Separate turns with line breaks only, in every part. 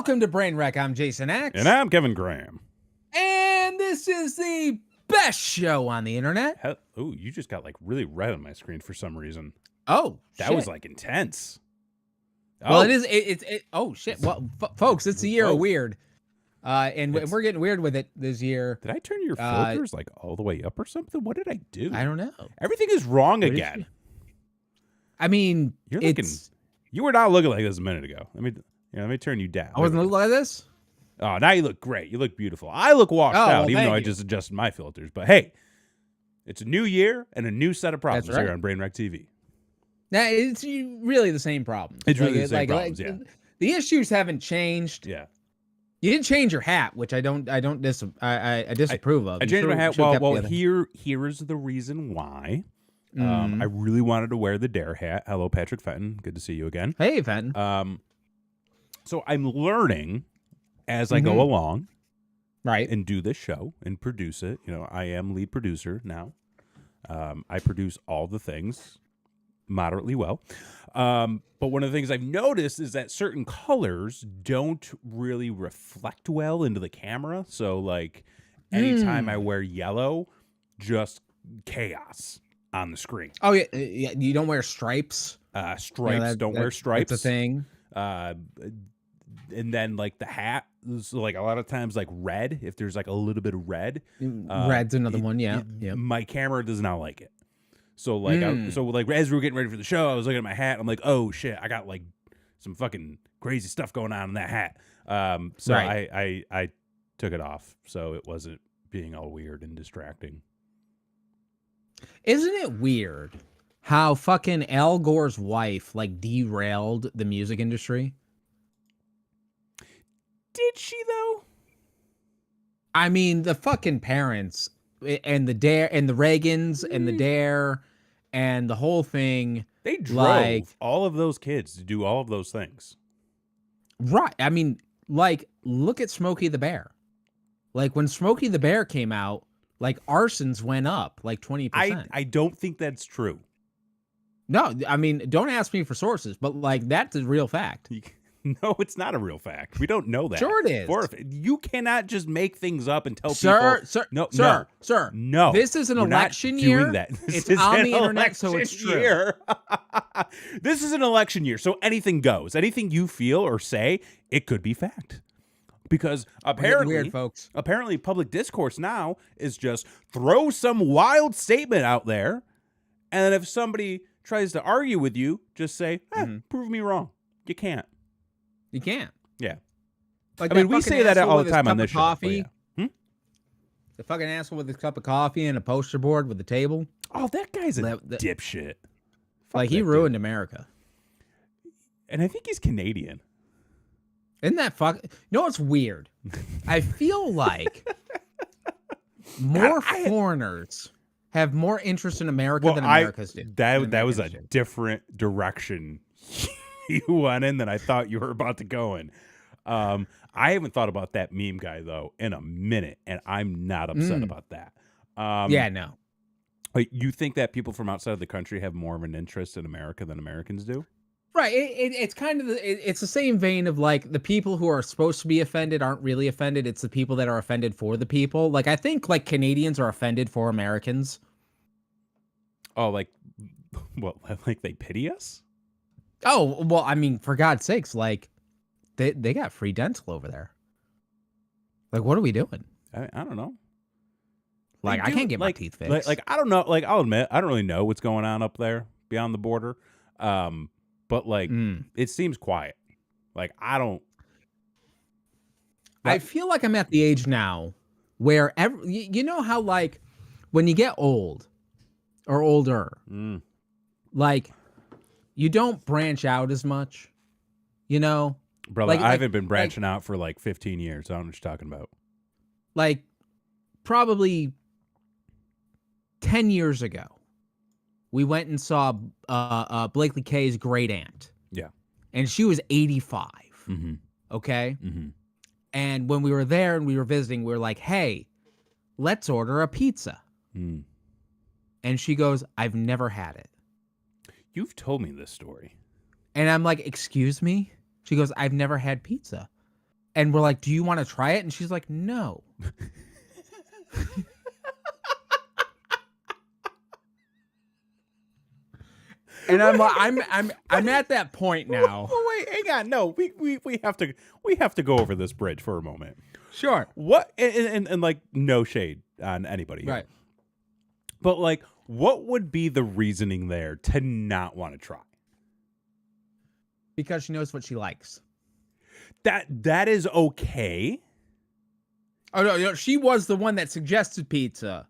Welcome to Brain Wreck. I'm Jason X.
And I'm Kevin Graham.
And this is the best show on the internet.
Oh, you just got like really red on my screen for some reason.
Oh,
that was like intense.
Well, it is. Oh, shit. Well, folks, it's the year of weird. And we're getting weird with it this year.
Did I turn your filters like all the way up or something? What did I do?
I don't know.
Everything is wrong again.
I mean,
you were not looking like this a minute ago. Let me turn you down.
I wasn't looking like this?
Oh, now you look great. You look beautiful. I look washed out, even though I just adjusted my filters. But hey, it's a new year and a new set of problems here on Brainwreck TV.
Now, it's really the same problem.
It's really the same problems, yeah.
The issues haven't changed.
Yeah.
You didn't change your hat, which I disapprove of.
I changed my hat. Well, here is the reason why. I really wanted to wear the Dare hat. Hello, Patrick Fenton. Good to see you again.
Hey, Fenton.
So I'm learning as I go along,
right,
and do this show and produce it. You know, I am lead producer now. I produce all the things moderately well. But one of the things I've noticed is that certain colors don't really reflect well into the camera. So like anytime I wear yellow, just chaos on the screen.
Oh yeah, you don't wear stripes.
Don't wear stripes.
That's a thing.
And then like the hat, so like a lot of times like red. If there's like a little bit of red,
red's another one. Yeah,
my camera does not like it. So like, as we were getting ready for the show, I was looking at my hat. I'm like, oh shit, I got like some fucking crazy stuff going on in that hat. I took it off so it wasn't being all weird and distracting.
Isn't it weird how fucking Al Gore's wife like derailed the music industry?
Did she though?
I mean, the fucking parents and the Dare and the Reagans and the Dare and the whole thing.
They drove all of those kids to do all of those things.
Right. I mean, like, look at Smokey the Bear. Like when Smokey the Bear came out, like arsons went up like 20%.
I don't think that's true.
No, I mean, don't ask me for sources, but like that's a real fact.
No, it's not a real fact. We don't know that.
Sure it is.
You cannot just make things up and tell people.
Sir.
No.
This is an election year.
Doing that.
It's on the internet, so it's true.
This is an election year, so anything goes. Anything you feel or say, it could be fact. Because apparently,
weird, folks.
Apparently, public discourse now is just throw some wild statement out there, and then if somebody tries to argue with you, just say, prove me wrong. You can't.
You can't.
Yeah.
Like
I mean, we say that all the time on this show.
The fucking asshole with his cup of coffee and a poster board with the table.
Oh, that guy's a dipshit.
Like, he ruined America.
And I think he's Canadian.
Isn't that fuck? You know what's weird? I feel like more foreigners have more interest in America than Americans do.
That was a different direction you went in than I thought you were about to go in. I haven't thought about that meme guy though in a minute, and I'm not upset about that.
No.
You think that people from outside of the country have more of an interest in America than Americans do?
Right. It's kind of it's the same vein of like the people who are supposed to be offended aren't really offended. It's the people that are offended for the people. Like I think like Canadians are offended for Americans.
Oh, like what? Like they pity us?
Oh, well, I mean, for God's sakes, like, they got free dental over there. Like, what are we doing?
I don't know.
Like, I can't get my teeth fixed.
Like, I don't know. Like, I'll admit, I don't really know what's going on up there beyond the border. But, like, it seems quiet. Like, I don't.
I feel like I'm at the age now where, you know how, like, when you get old or older, like, you don't branch out as much, you know?
Brother, I haven't been branching out for like 15 years. I don't know what you're talking about.
Like, probably 10 years ago, we went and saw Blakely Kay's great aunt.
Yeah.
And she was 85. Okay? And when we were there and we were visiting, we were like, hey, let's order a pizza. And she goes, I've never had it.
You've told me this story.
And I'm like, excuse me? She goes, I've never had pizza. And we're like, do you want to try it? And she's like, no. And I'm like, I'm at that point now.
Oh, wait, hang on. No, we have to go over this bridge for a moment.
Sure.
What and like no shade on anybody here.
Right.
But like what would be the reasoning there to not want to try?
Because she knows what she likes.
That is okay.
Oh no, she was the one that suggested pizza.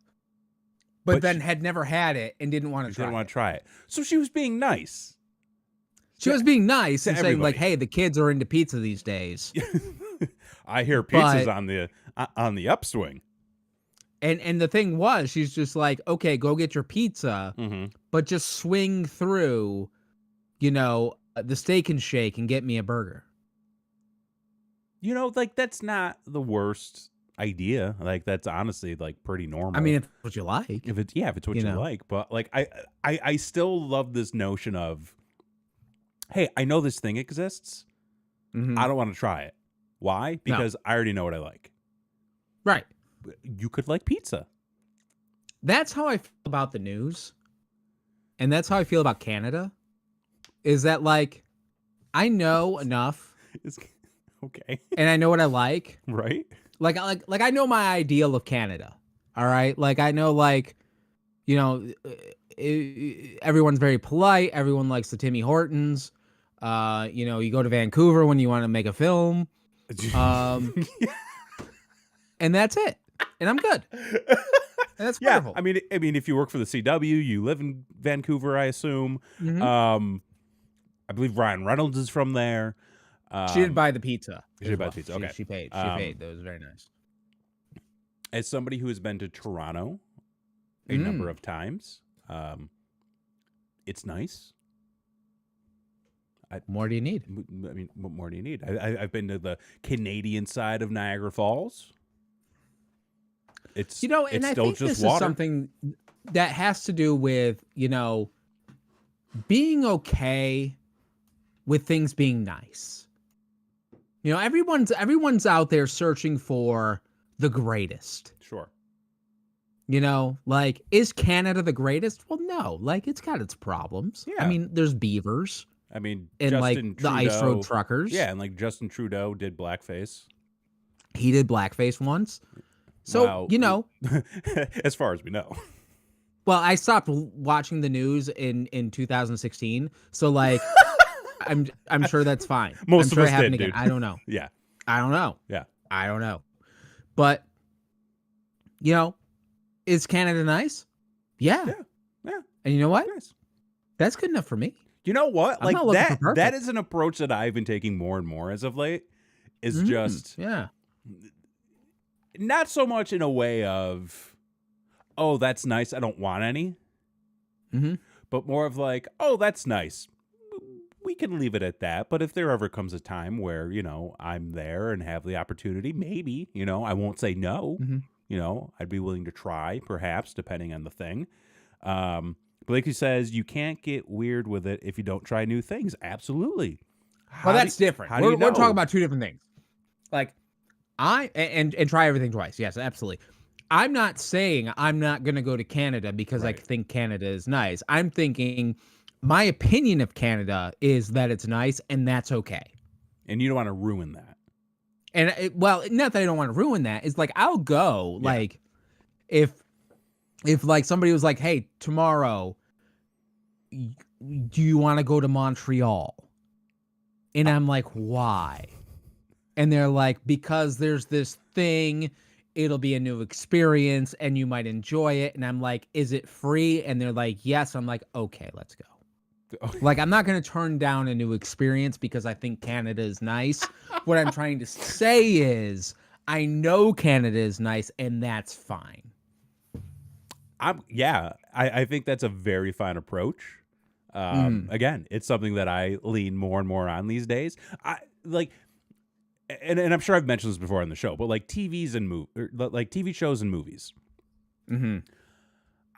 But then had never had it and didn't want to try it.
Didn't want to try it. So she was being nice.
She was being nice and saying
everybody.
like, "Hey, the kids are into pizza these days."
I hear pizza's on the upswing.
And the thing was, she's just like, "Okay, go get your pizza, but just swing through, the Steak and Shake and get me a burger."
Like that's not the worst idea. Like that's honestly like pretty normal.
I mean, if it's what you like.
If it's what you like, but like I still love this notion of, hey, I know this thing exists. I don't want to try it. Why? Because I already know what I like.
Right.
You could like pizza.
That's how I feel about the news. And that's how I feel about Canada. Is that like I know enough.
Okay.
And I know what I like.
Right?
Like I know my ideal of Canada. All right? Like I know everyone's very polite, everyone likes the Timmy Hortons. You go to Vancouver when you want to make a film. And that's it. And I'm good. And that's wonderful.
I mean, if you work for the CW, you live in Vancouver, I assume. I believe Ryan Reynolds is from there.
She did buy the pizza.
She did buy the pizza. Okay.
She paid. She paid. That was very nice.
As somebody who has been to Toronto a number of times, it's nice.
More do you need?
I mean, what more do you need? I've been to the Canadian side of Niagara Falls. It's
and
it's
I
still
think
just
this
water.
is something that has to do with being okay with things being nice. Everyone's out there searching for the greatest.
Sure.
Like, is Canada the greatest? Well, no. Like, it's got its problems.
Yeah.
I mean, there's beavers.
I mean,
And
Justin
the Ice Road Truckers.
Yeah, and like Justin Trudeau did blackface.
He did blackface once. So,
as far as we know.
Well, I stopped watching the news in 2016. So like I'm sure that's fine.
Most
I'm
of
sure
us did,
again.
dude.
I don't know.
Yeah.
I don't know.
Yeah.
I don't know. But is Canada nice? Yeah.
Yeah.
And you know what?
Nice.
That's good enough for me.
You know what?
I'm
Like
not looking for
that
perfect.
is an approach that I've been taking more and more as of late. Is just not so much in a way of, oh, that's nice, I don't want any. But more of like, oh, that's nice. We can leave it at that. But if there ever comes a time where, I'm there and have the opportunity, maybe, I won't say no. I'd be willing to try, perhaps, depending on the thing. Blakey says you can't get weird with it if you don't try new things. Absolutely.
Well, that's different. We're talking about two different things. Like and try everything twice. Yes, absolutely. I'm not saying I'm not going to go to Canada because I think Canada is nice. I'm thinking my opinion of Canada is that it's nice and that's okay.
And you don't want to ruin that.
And not that I don't want to ruin that. It's like I'll go. Yeah. Like if like somebody was like, "Hey, tomorrow, do you want to go to Montreal?" And I'm like, "Why?" And they're like, "Because there's this thing. It'll be a new experience, and you might enjoy it." And I'm like, "Is it free?" And they're like, "Yes." I'm like, "Okay, let's go." Like, I'm not going to turn down a new experience because I think Canada is nice. What I'm trying to say is, I know Canada is nice, and that's fine.
I think that's a very fine approach. Again, it's something that I lean more and more on these days. I like, and I'm sure I've mentioned this before on the show, but like TV shows and movies.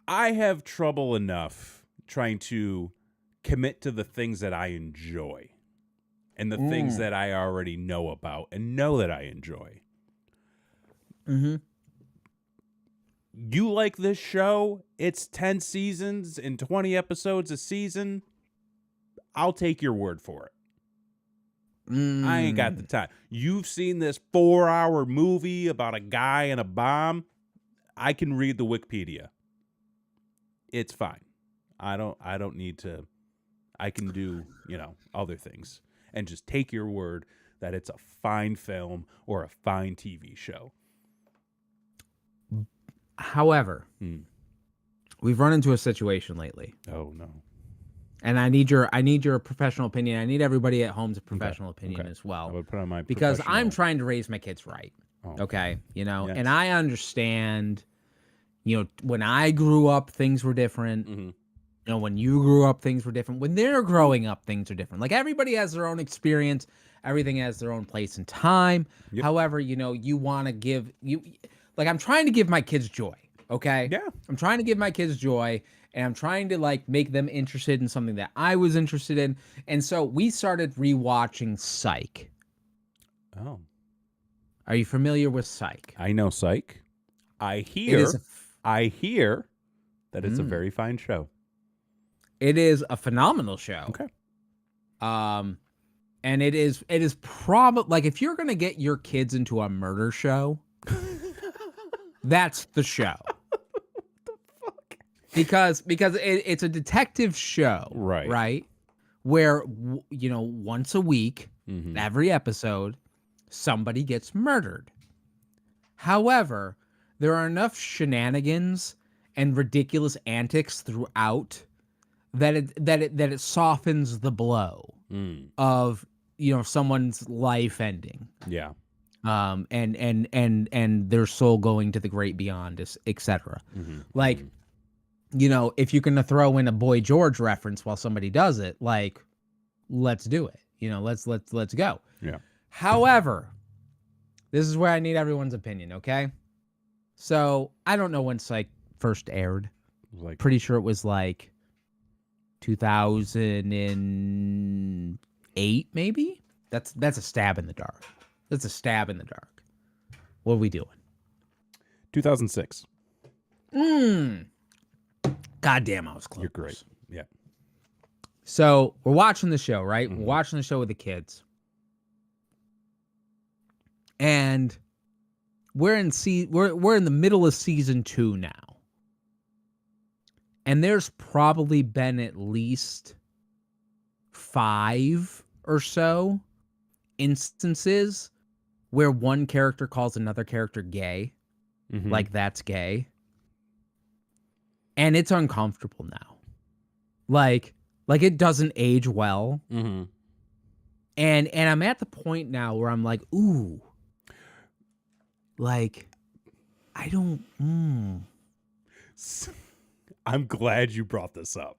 I have trouble enough trying to commit to the things that I enjoy. and the things that I already know about and know that I enjoy.
Mm-hmm.
You like this show? It's 10 seasons and 20 episodes a season. I'll take your word for it. I ain't got the time. You've seen this 4-hour movie about a guy and a bomb. I can read the Wikipedia. It's fine. I don't need to. I can do, other things and just take your word that it's a fine film or a fine TV show.
However, we've run into a situation lately.
Oh no.
And I need your professional opinion. I need everybody at home's professional opinion as well.
I would put on my
because I'm trying to raise my kids right.
Oh,
okay.
Yes.
And I understand, when I grew up, things were different.
Mm-hmm.
When you grew up, things were different. When they're growing up, things are different. Like, everybody has their own experience. Everything has their own place and time.
Yep.
However, you want to give I'm trying to give my kids joy. Okay.
Yeah.
I'm trying to give my kids joy, and I'm trying to make them interested in something that I was interested in. And so we started rewatching Psych.
Oh.
Are you familiar with Psych?
I know Psych. I hear that it's a very fine show.
It is a phenomenal show.
Okay.
And it is probably, if you're going to get your kids into a murder show, that's the show. Because it's a detective show, right? Where once a week, every episode, somebody gets murdered. However, there are enough shenanigans and ridiculous antics throughout that it softens the blow of someone's life ending.
Yeah.
And their soul going to the great beyond, etc. If you can throw in a Boy George reference while somebody does it, let's do it. Let's go.
Yeah.
However, this is where I need everyone's opinion, okay? So, I don't know when Psych first aired. Pretty sure it was 2008, maybe? That's a stab in the dark. That's a stab in the dark. What are we doing?
2006.
God damn, I was close.
You're great. Yeah.
So we're watching the show, right? We're watching the show with the kids. And we're in the middle of season 2 now. And there's probably been at least 5 or so instances where one character calls another character gay. That's gay. And it's uncomfortable now. It doesn't age well. And I'm at the point now where I'm like, ooh. I don't.
I'm glad you brought this up.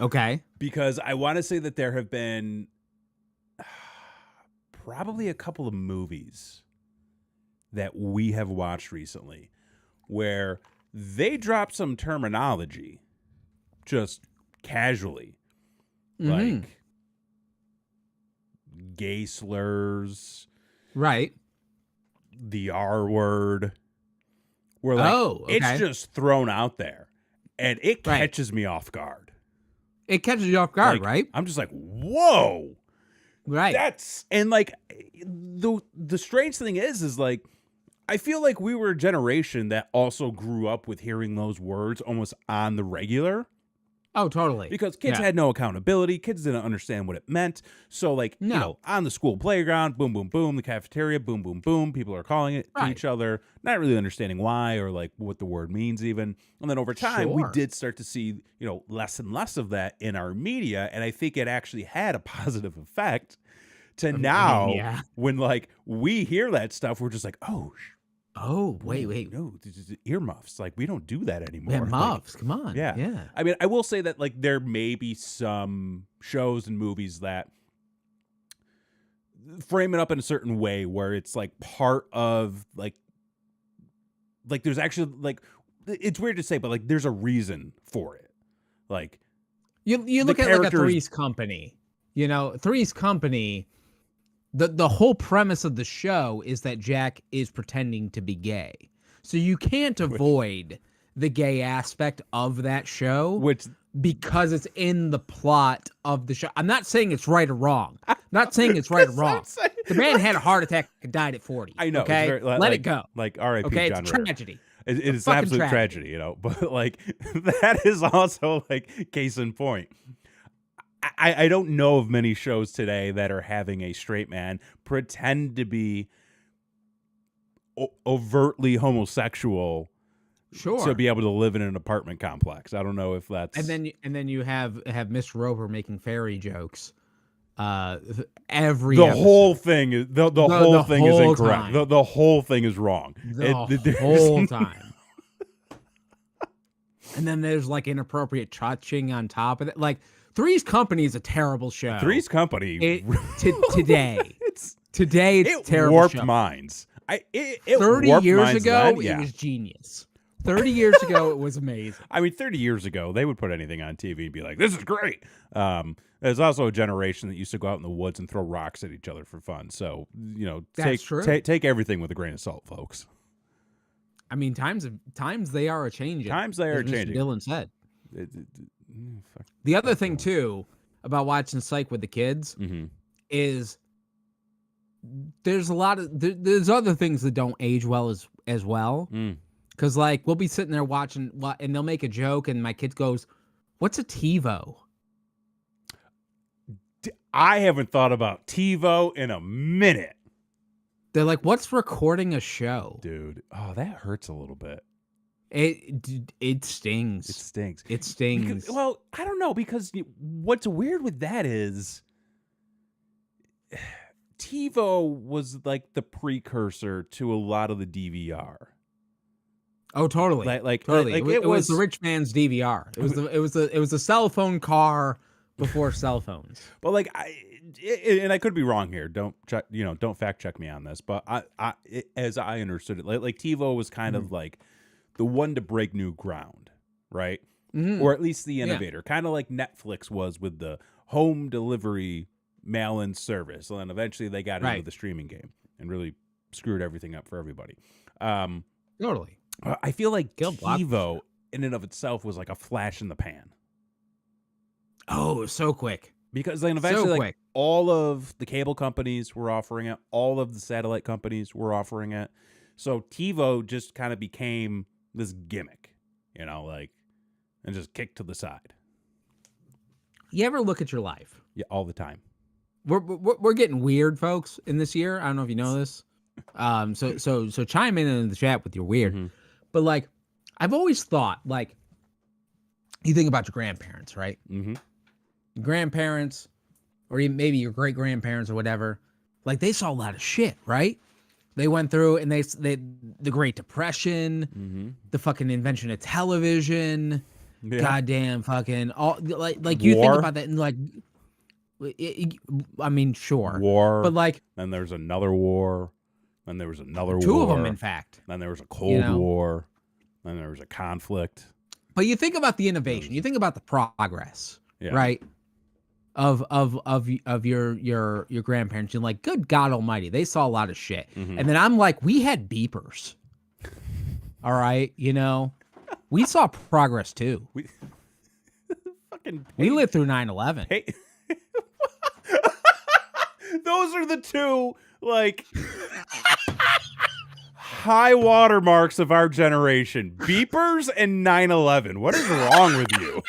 Okay.
Because I want to say that there have been probably a couple of movies that we have watched recently where they dropped some terminology just casually. Like gay slurs.
Right.
The R word. Where it's just thrown out there. And it catches me off guard.
It catches you off guard, right?
I'm just like, whoa.
Right.
The strange thing is I feel like we were a generation that also grew up with hearing those words almost on the regular.
Oh, totally.
Because kids had no accountability. Kids didn't understand what it meant. So, on the school playground, boom, boom, boom. The cafeteria, boom, boom, boom. People are calling it to each other, not really understanding why or what the word means even. And then over time, we did start to see, less and less of that in our media. And I think it actually had a positive effect to now when we hear that stuff, we're just like, wait. No, this is earmuffs. We don't do that anymore.
Yeah, muffs. Come on.
Yeah. I mean, I will say that there may be some shows and movies that frame it up in a certain way where it's part of there's actually it's weird to say, but there's a reason for it.
You look at a Three's Company. You know, Three's Company, the whole premise of the show is that Jack is pretending to be gay. So you can't avoid the gay aspect of that show,
Which
because it's in the plot of the show. I'm not saying it's right or wrong. I'm not saying it's right or wrong. The man had a heart attack and died at 40.
I know.
Okay,
Very,
let it go.
Like R.I.P.
Okay,
John
it's a
Ritter.
tragedy.
It is an absolute tragedy, you know. But like that is also like case in point. I don't know of many shows today that are having a straight man pretend to be overtly homosexual,
Sure,
to be able to live in an apartment complex. I don't know if that's
and then you have Miss Roper making fairy jokes. Every
the
episode.
whole thing is the whole thing is
whole
incorrect.
time.
The whole thing is wrong.
The whole time. And then there's like inappropriate touching on top of it. Like Three's Company is a terrible show.
Three's Company
today.
it's
a terrible
warped
show.
minds. It
30
warped
years
minds
ago,
then, yeah.
it was genius. 30 years ago, it was amazing.
I mean, 30 years ago, they would put anything on TV and be like, "This is great." There's also a generation that used to go out in the woods and throw rocks at each other for fun. So, you know,
That's true.
take everything with a grain of salt, folks.
I mean, times they are a changing.
Times they are
as Mr.
changing.
Dylan said.
Fuck.
The other thing too about watching Psych with the kids
Mm-hmm.
is there's a lot of there's other things that don't age well as well. Because like we'll be sitting there watching and they'll make a joke and my kid goes, "What's a TiVo?"
I haven't thought about TiVo in a minute.
They're like, "What's recording a show?"
Dude, oh, that hurts a little bit.
It stings.
It stinks.
It stings.
Because, well, I don't know, because what's weird with that is TiVo was like the precursor to a lot of the DVR.
Oh, totally. Totally.
Like
it was the rich man's DVR. It was the cell phone car before cell phones.
But like and I could be wrong here. Don't fact check me on this. But as I understood it, like TiVo was kind of like the one to break new ground, right?
Mm-hmm.
Or at least the innovator, kind of like Netflix was with the home delivery mail-in service. And then eventually they got into the streaming game and really screwed everything up for everybody.
Totally.
I feel like
Guild
TiVo in and of itself was like a flash in the pan.
Oh, it was so quick.
Because then eventually all of the cable companies were offering it. All of the satellite companies were offering it. So TiVo just kind of became this gimmick, you know, like, and just kicked to the side.
You ever look at your life?
Yeah, all the time.
We're getting weird, folks, in this year. I don't know if you know this. So chime in the chat with your weird.
Mm-hmm.
But like, I've always thought, like, you think about your grandparents, right?
Mm-hmm.
Your grandparents, or even maybe your great grandparents or whatever. Like, they saw a lot of shit, right? They went through and they the Great Depression, the fucking invention of television, goddamn fucking all like you think about that and like, I mean, sure,
war,
but like
then there's another war, then there was another
two
war,
of them, in fact.
Then there was a Cold War, then there was a conflict.
But you think about the innovation, you think about the progress, right? Of your grandparents, you're like, good God Almighty, they saw a lot of shit. And then I'm like, we had beepers. All right, you know, we saw progress too. We lived through 9/11.
Hey. Those are the two like high water marks of our generation: beepers and 9/11. What is wrong with you?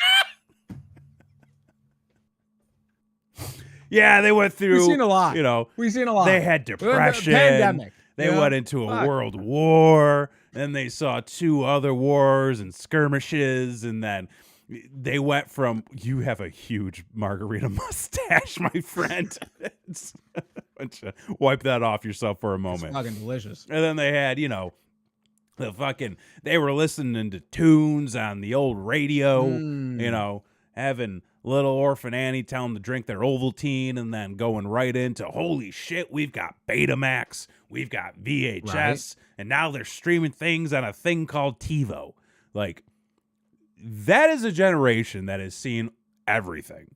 Yeah, they went through.
We've seen a lot.
You know,
we've seen a lot.
They had depression.
Pandemic.
They went into a world war. Then they saw two other wars and skirmishes, and then they went from. You have a huge margarita mustache, my friend. Wipe that off yourself for a moment.
It's fucking delicious.
And then they had, you know, they were listening to tunes on the old radio, you know, having little orphan Annie tell them to drink their Ovaltine, and then going right into, holy shit, we've got Betamax, we've got VHS, and now they're streaming things on a thing called TiVo. Like, that is a generation that has seen everything.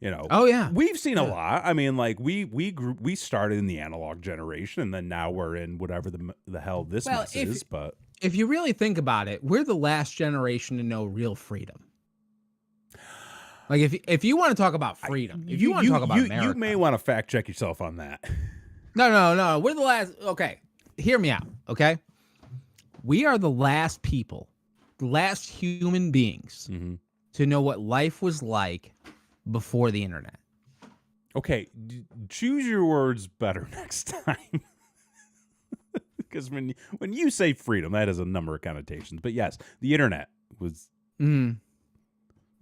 You know,
Oh yeah,
we've seen a lot. I mean, like we started in the analog generation, and then now we're in whatever the hell this mess is. But
if you really think about it, we're the last generation to know real freedom. Like if you want to talk about freedom, if you want to talk about America,
you may want to fact check yourself on that.
No, we're the last. Okay, hear me out. Okay, we are the last people, the last human beings to know what life was like before the internet.
Okay, choose your words better next time. Because when you say freedom, that has a number of connotations. But yes, the internet was...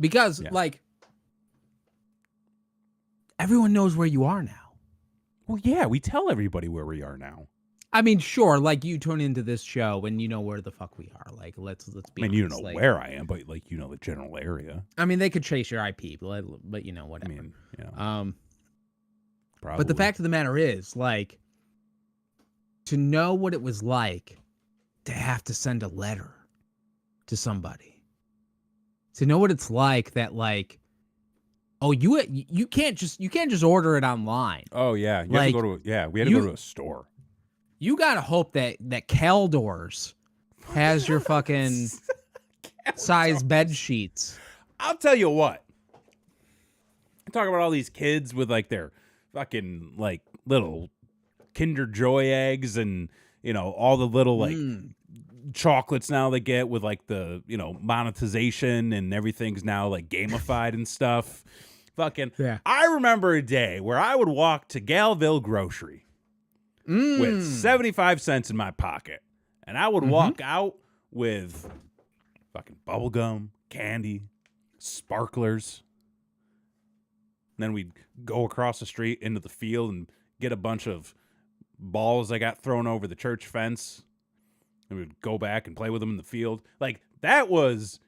Because, like, everyone knows where you are now.
Well, yeah, we tell everybody where we are now.
I mean, sure, like, you tune into this show and you know where the fuck we are. Like, let's be honest.
I mean, you don't know where I am, but, like, you know the general area.
I mean, they could chase your IP, but you know, whatever.
I mean, yeah.
Probably. But the fact of the matter is, like, to know what it was like to have to send a letter to somebody, to know what it's like that, like, oh, you can't just order it online.
Oh yeah, we had to go to a store.
You gotta hope that Caldors has your fucking size bed sheets.
I'll tell you what. I'm talking about all these kids with like their fucking like little Kinder Joy eggs and you know all the little like chocolates now they get with like the you know monetization and everything's now like gamified and stuff. Fucking yeah. I remember a day where I would walk to Galville Grocery with 75 cents in my pocket, and I would walk out with fucking bubble gum, candy, sparklers. And then we'd go across the street into the field and get a bunch of balls I got thrown over the church fence. And we'd go back and play with them in the field. Like that was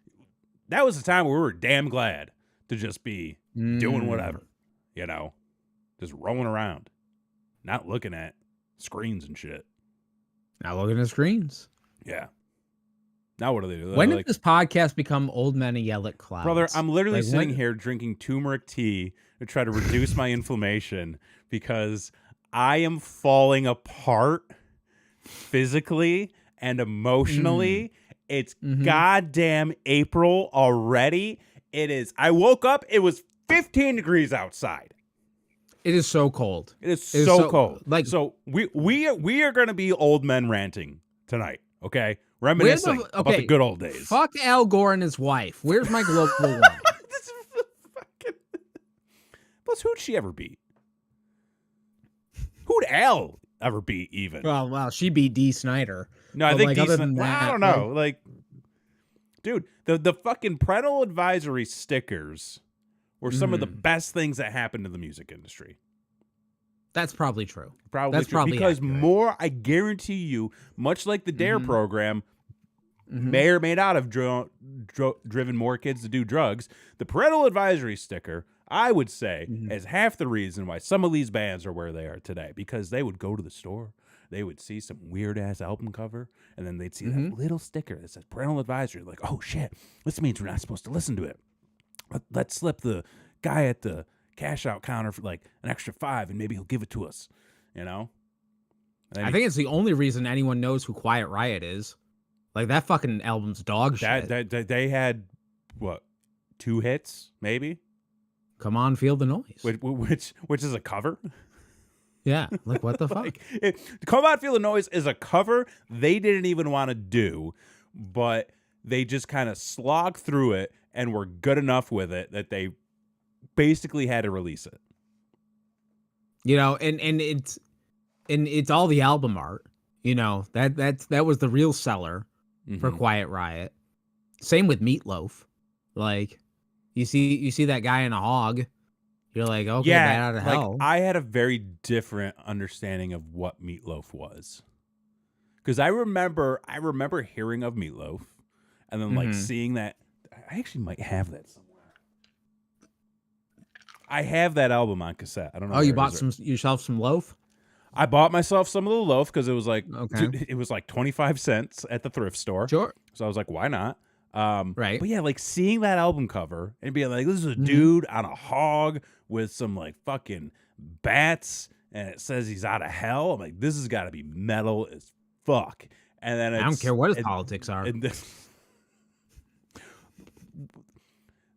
the time where we were damn glad to just be doing whatever, you know, just rolling around, not looking at screens and shit.
Not looking at screens.
Yeah. Now what do they do?
When did this podcast become old men and yell at clouds?
Brother, I'm literally sitting here drinking turmeric tea to try to reduce my inflammation because I am falling apart physically and emotionally. It's goddamn April already. It is. I woke up, it was 15 degrees outside.
It is so cold.
It is so cold. Like, so we are going to be old men ranting tonight, okay? Reminiscing about the good old days.
Fuck Al Gore and his wife. Where's my global warming?
Plus, who'd she ever beat? Who'd Al ever beat even?
Well, she beat Dee Snider.
No, I think Dee Snider. I don't know. Like, dude, the fucking parental advisory stickers were some of the best things that happened to the music industry.
That's probably true.
That's true. Because accurate. I guarantee you, much like the DARE program may or may not have driven more kids to do drugs, the parental advisory sticker, I would say, is half the reason why some of these bands are where they are today. Because they would go to the store, they would see some weird-ass album cover, and then they'd see that little sticker that says parental advisory. Like, oh, shit, this means we're not supposed to listen to it. Let's slip the guy at the cash out counter for like an extra $5 and maybe he'll give it to us, you know?
I think it's the only reason anyone knows who Quiet Riot is. Like that fucking album's dog shit.
They had what, 2 hits maybe?
Come On, Feel the Noise.
Which is a cover?
Yeah, like what the fuck?
Come On, Feel the Noise is a cover they didn't even want to do, but they just kind of slogged through it and were good enough with it that they basically had to release it.
You know, and it's all the album art. You know, that was the real seller for Quiet Riot. Same with Meatloaf. Like you see that guy in a hog, you're like, okay,
yeah,
bat out of hell.
I had a very different understanding of what Meatloaf was. Because I remember hearing of Meatloaf and then like seeing that. I actually might have that somewhere. I have that album on cassette. I don't know.
Oh, you bought yourself some loaf?
I bought myself some of the loaf because it was like it was like 25 cents at the thrift store.
Sure.
So I was like, why not?
Right.
But yeah, like seeing that album cover and being like, this is a dude on a hog with some like fucking bats, and it says he's out of hell. I'm like, this has got to be metal as fuck. And then
I don't care what his politics are.
And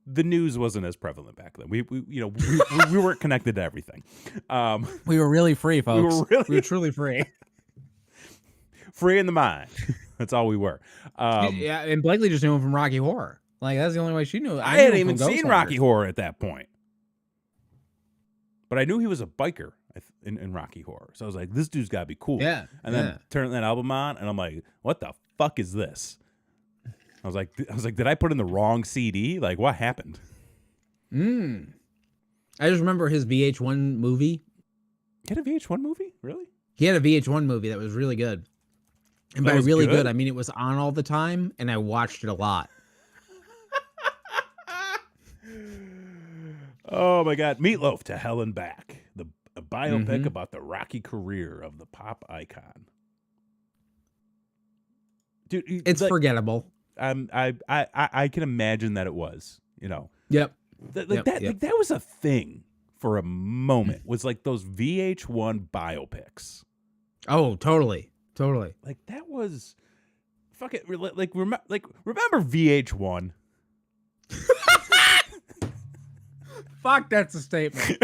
the news wasn't as prevalent back then. We weren't connected to everything.
We were really free, folks. We were truly free.
Free in the mind. That's all we were.
Yeah, and Blakely just knew him from Rocky Horror. Like, that's the only way she knew.
I hadn't even seen Rocky Horror at that point. But I knew he was a biker in Rocky Horror. So I was like, this dude's got to be cool.
Yeah.
And then turn that album on, and I'm like, what the fuck is this? I was like, did I put in the wrong CD? Like, what happened?
I just remember his VH1 movie.
He had a VH1 movie? Really?
He had a VH1 movie that was really good. And by really good, I mean it was on all the time, and I watched it a lot.
Oh my God. Meatloaf to Hell and Back. A biopic about the rocky career of the pop icon. Dude,
it's like, forgettable.
I can imagine that it was, you know.
Yep.
Like that was a thing for a moment. Was like those VH1 biopics.
Oh, totally.
Like that was fuck it. Remember VH1?
Fuck, that's a statement.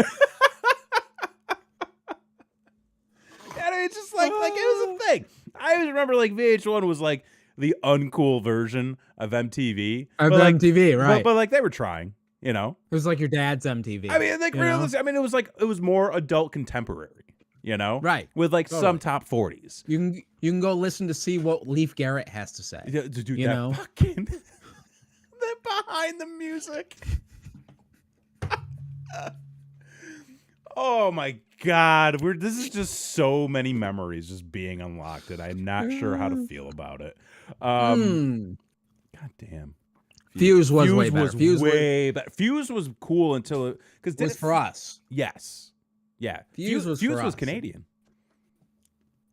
And it's just like it was a thing. I always remember like VH1 was like the uncool version of MTV.
MTV, right?
But like they were trying, you know.
It was like your dad's MTV.
I mean, like realistic. I mean, it was more adult contemporary, you know,
right?
With like some top 40s.
You can go listen to see what Leif Garrett has to say.
Dude,
you know,
fucking the behind the music. Oh my God, this is just so many memories just being unlocked that I'm not sure how to feel about it. God damn.
Fuse was way better.
Fuse was cool until it was
for us.
Yes. Yeah.
Fuse
was Canadian.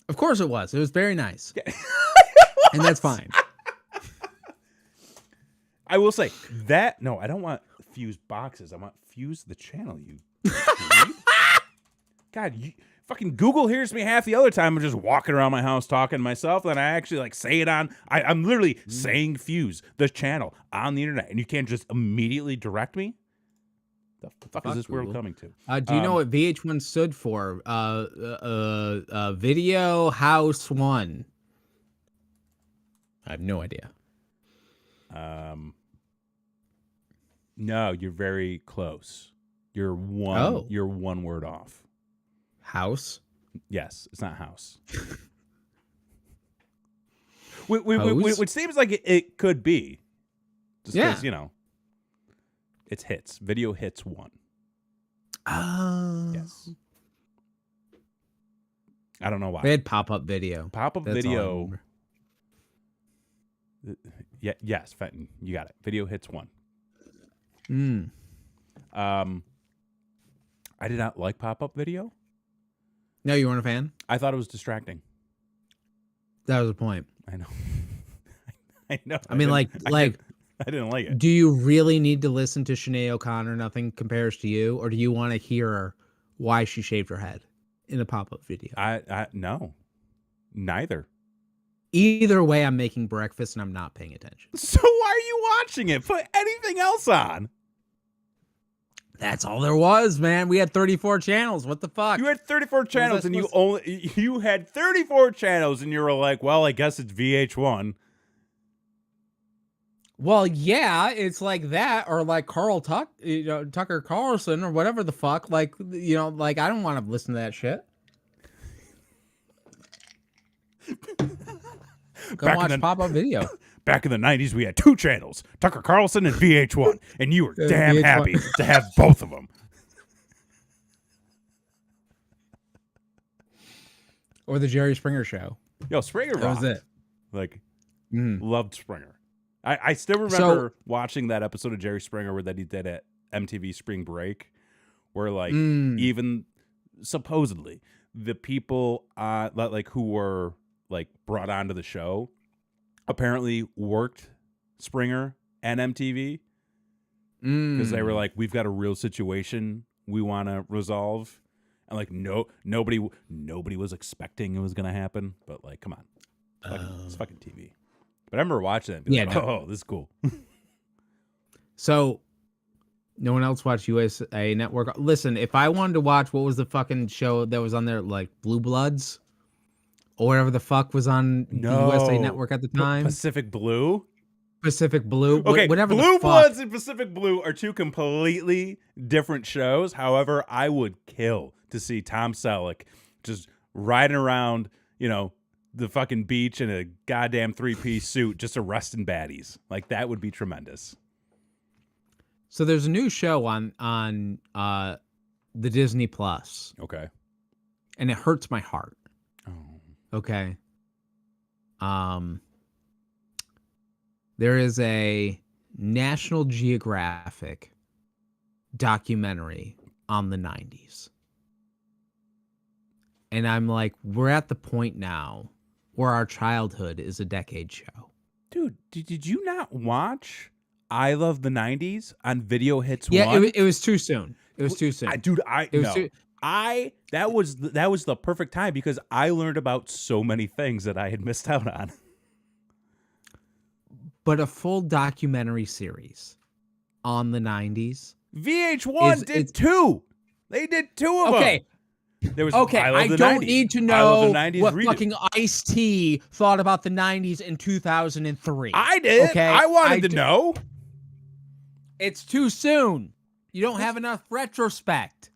Of course it was. It was very nice. And that's fine.
I will say that no, I don't want Fuse boxes. I want Fuse the channel, you God, fucking Google hears me half the other time. I'm just walking around my house talking to myself. Then I actually like say it on. I'm literally saying Fuse the channel on the internet, and you can't just immediately direct me. The fuck is this world coming to?
Do you know what VH1 stood for? Video House One. I have no idea.
No, you're very close. You're one word off.
House?
Yes, it's not house. Which seems like it could be. Just because, you know, it's hits. Video Hits 1.
Yes.
I don't know why.
They had pop-up video.
Pop-up video. Yes, Fenton, you got it. Video Hits 1. I did not like pop-up video.
No, you weren't a fan?
I thought it was distracting.
That was the point.
I know. I know.
I mean, I
didn't like it.
Do you really need to listen to Sinead O'Connor, Nothing Compares to You, or do you want to hear why she shaved her head in a pop-up video?
No. Neither.
Either way, I'm making breakfast and I'm not paying attention.
So why are you watching it? Put anything else on.
That's all there was, man. We had 34 channels. What the fuck?
You had 34 channels and you had 34 channels and you were like, well, I guess it's VH1.
Well, yeah, it's like that, or like Tucker Carlson, or whatever the fuck. Like, you know, like I don't want to listen to that shit. Go watch pop-up video.
Back in the 90s, we had 2 channels, Tucker Carlson and VH1, and you were damn VH1. Happy to have both of them.
Or the Jerry Springer show.
Yo, Springer rocked.
That was it.
Like, loved Springer. I still remember watching that episode of Jerry Springer that he did at MTV Spring Break, where like even supposedly the people like who were like brought onto the show apparently worked Springer and MTV because they were like, we've got a real situation we want to resolve, and like nobody was expecting it was going to happen, but like, come on, it's fucking TV. But I remember watching it. And being like, oh, this is cool.
So, no one else watched USA Network. Listen, if I wanted to watch, what was the fucking show that was on there, like Blue Bloods, or whatever the fuck was on the USA Network at the time?
Pacific Blue.
Pacific Blue.
Okay,
whatever.
Blue Bloods and Pacific Blue are two completely different shows. However, I would kill to see Tom Selleck just riding around, the fucking beach in a goddamn 3-piece suit, just arresting baddies. Like, that would be tremendous.
So there's a new show on the Disney Plus.
Okay.
And it hurts my heart.
Oh.
Okay. There is a National Geographic documentary on the 90s. And I'm like, we're at the point now where our childhood is a decade show.
Dude, did you not watch I Love the 90s on Video Hits 1?
Yeah, it was too soon. It was too soon.
That was the perfect time because I learned about so many things that I had missed out on.
But a full documentary series on the 90s.
VH1 did two. They did two of them. There was
I don't need to know what fucking Ice-T thought about the 90s in 2003.
I did. Okay? I wanted to know.
It's too soon. You don't have enough retrospect